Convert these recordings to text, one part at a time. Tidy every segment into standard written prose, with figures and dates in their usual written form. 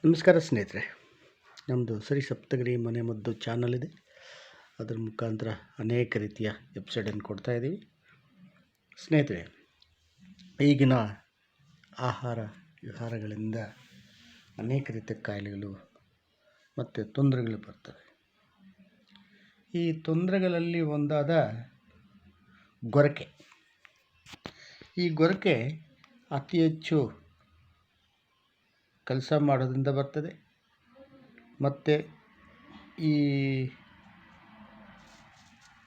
ನಮಸ್ಕಾರ ಸ್ನೇಹಿತರೆ, ನಮ್ಮದು ಶ್ರೀ ಸಪ್ತಗಿರಿ ಮನೆಮದ್ದು ಚಾನಲ್ ಇದೆ. ಅದರ ಮುಖಾಂತರ ಅನೇಕ ರೀತಿಯ ಎಪಿಸೋಡನ್ನು ಕೊಡ್ತಾಯಿದ್ದೀವಿ. ಸ್ನೇಹಿತರೆ, ಈಗಿನ ಆಹಾರ ವಿಹಾರಗಳಿಂದ ಅನೇಕ ರೀತಿಯ ಕಾಯಿಲೆಗಳು ಮತ್ತು ತೊಂದರೆಗಳು ಬರ್ತವೆ. ಈ ತೊಂದರೆಗಳಲ್ಲಿ ಒಂದಾದ ಗೊರಕೆ. ಈ ಗೊರಕೆ ಅತಿ ಹೆಚ್ಚು ಕೆಲಸ ಮಾಡೋದ್ರಿಂದ ಬರ್ತದೆ ಮತ್ತು ಈ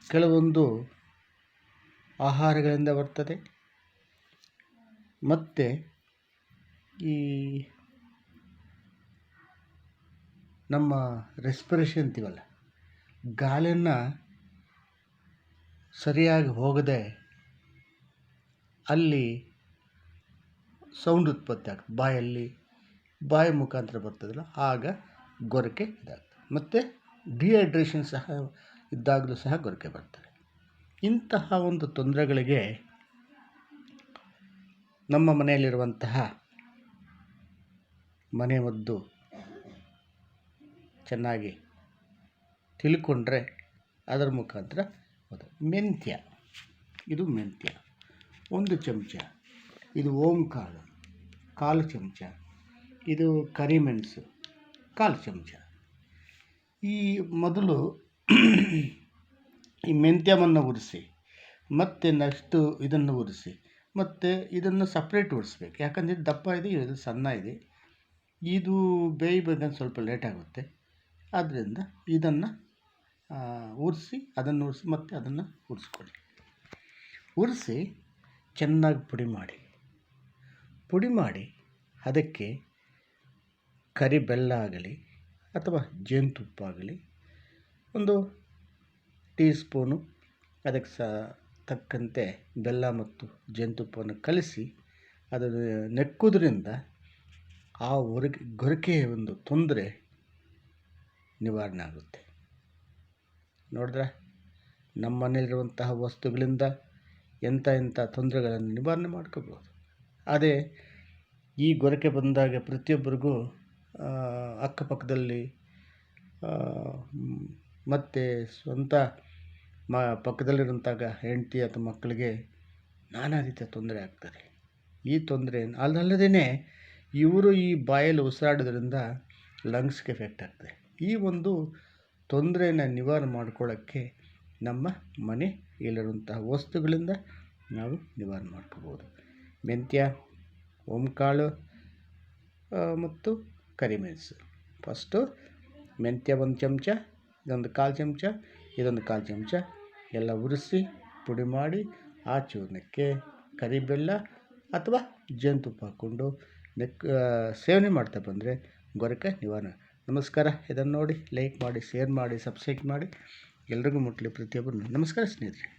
ಕೆಲವೊಂದು ಆಹಾರಗಳಿಂದ ಬರ್ತದೆ ಮತ್ತು ಈ ನಮ್ಮ ರೆಸ್ಪಿರೇಷನ್ ಅಂತೀವಲ್ಲ, ಗಾಳಿಯನ್ನು ಸರಿಯಾಗಿ ಹೋಗದೆ ಅಲ್ಲಿ ಸೌಂಡ್ ಉತ್ಪತ್ತಿ ಆಗ್ತದೆ, ಬಾಯಿ ಮುಖಾಂತರ ಬರ್ತದಲ್ಲ, ಆಗ ಗೊರಕೆ ಇದಾಗ್ತದೆ. ಮತ್ತು ಡಿಹೈಡ್ರೇಷನ್ ಸಹ ಇದ್ದಾಗಲೂ ಸಹ ಗೊರಕೆ ಬರ್ತದೆ. ಇಂತಹ ಒಂದು ತೊಂದರೆಗಳಿಗೆ ನಮ್ಮ ಮನೆಯಲ್ಲಿರುವಂತಹ ಮನೆಮದ್ದು ಚೆನ್ನಾಗಿ ತಿಳ್ಕೊಂಡ್ರೆ ಅದರ ಮುಖಾಂತರ ಮೆಂತ್ಯ. ಇದು ಮೆಂತ್ಯ 1 ಚಮಚ, ಇದು ಓಂಕಾಳು 1/4 ಚಮಚ, ಇದು ಕರಿಮೆಣಸು 1/4 ಚಮಚ. ಈ ಮೊದಲು ಈ ಮೆಂತ್ಯವನ್ನು ಉರಿಸಿ, ಮತ್ತು ನೆಕ್ಸ್ಟು ಇದನ್ನು ಉರಿಸಿ, ಮತ್ತು ಇದನ್ನು ಸಪ್ರೇಟ್ ಉರಿಸ್ಬೇಕು. ಯಾಕಂದರೆ ಇದು ದಪ್ಪ ಇದೆ, ಇದು ಸಣ್ಣ ಇದೆ. ಇದು ಬೇಯಬೇಕಂದ್ರೆ ಸ್ವಲ್ಪ ಲೇಟ್ ಆಗುತ್ತೆ. ಆದ್ದರಿಂದ ಇದನ್ನು ಉರಿಸಿ, ಅದನ್ನು ಉರಿಸಿ ಮತ್ತು ಅದನ್ನು ಉರಿಸ್ಕೊಳ್ಳಿ. ಉರಿಸಿ ಚೆನ್ನಾಗಿ ಪುಡಿ ಮಾಡಿ ಅದಕ್ಕೆ ಕರಿ ಬೆಲ್ಲ ಆಗಲಿ ಅಥವಾ ಜೇನುತುಪ್ಪ ಆಗಲಿ 1 ಟೀ ಸ್ಪೂನು ಅದಕ್ಕೆ ತಕ್ಕಂತೆ ಬೆಲ್ಲ ಮತ್ತು ಜೇನುತುಪ್ಪವನ್ನು ಕಲಿಸಿ ಅದನ್ನು ನೆಕ್ಕುವುದರಿಂದ ಆ ಗೊರಕೆಯ ಒಂದು ತೊಂದರೆ ನಿವಾರಣೆ ಆಗುತ್ತೆ. ನೋಡಿದ್ರೆ, ನಮ್ಮ ಮನೆಯಲ್ಲಿರುವಂತಹ ವಸ್ತುಗಳಿಂದ ಎಂಥ ತೊಂದರೆಗಳನ್ನು ನಿವಾರಣೆ ಮಾಡ್ಕೋಬೋದು. ಅದೇ ಈ ಗೊರಕೆ ಬಂದಾಗ ಪ್ರತಿಯೊಬ್ಬರಿಗೂ ಅಕ್ಕಪಕ್ಕದಲ್ಲಿ ಮತ್ತು ಸ್ವಂತ ಪಕ್ಕದಲ್ಲಿರುವಂತಾಗ ಹೆಂಡತಿ ಅಥವಾ ಮಕ್ಕಳಿಗೆ ನಾನಾ ರೀತಿಯ ತೊಂದರೆ ಆಗ್ತದೆ. ಈ ತೊಂದರೆ ಅಲ್ಲದೇ ಇವರು ಈ ಬಾಯಲ್ಲಿ ಉಸಿರಾಡೋದ್ರಿಂದ ಲಂಗ್ಸ್ಗೆ ಎಫೆಕ್ಟ್ ಆಗ್ತದೆ. ಈ ಒಂದು ತೊಂದರೆಯನ್ನು ನಿವಾರಣೆ ಮಾಡ್ಕೊಳ್ಳೋಕ್ಕೆ ನಮ್ಮ ಮನೆಯಲ್ಲಿರುವಂತಹ ವಸ್ತುಗಳಿಂದ ನಾವು ನಿವಾರಣೆ ಮಾಡ್ಕೋಬೋದು. ಮೆಂತ್ಯ, ಓಂಕಾಳು ಮತ್ತು ಕರಿಮೆಣಸು. ಫಸ್ಟು ಮೆಂತ್ಯ 1 ಚಮಚ, ಇದೊಂದು 1/4 ಚಮಚ, ಇದೊಂದು 1/4 ಚಮಚ ಎಲ್ಲ ಉರಿಸಿ ಪುಡಿ ಮಾಡಿ ಆ ಚೂರ್ಣಕ್ಕೆ ಕರಿಬೆಲ್ಲ ಅಥವಾ ಜೇನುತುಪ್ಪ ಹಾಕ್ಕೊಂಡು ಸೇವನೆ ಮಾಡ್ತಾ ಬಂದರೆ ಗೊರಕೆ ನಿವಾರಣೆ. ನಮಸ್ಕಾರ. ಇದನ್ನು ನೋಡಿ ಲೈಕ್ ಮಾಡಿ, ಶೇರ್ ಮಾಡಿ, ಸಬ್ಸ್ಕ್ರೈಬ್ ಮಾಡಿ. ಎಲ್ರಿಗೂ ಮುಟ್ಟಲಿ ಪ್ರತಿಯೊಬ್ಬರು. ನಮಸ್ಕಾರ ಸ್ನೇಹಿತರೆ.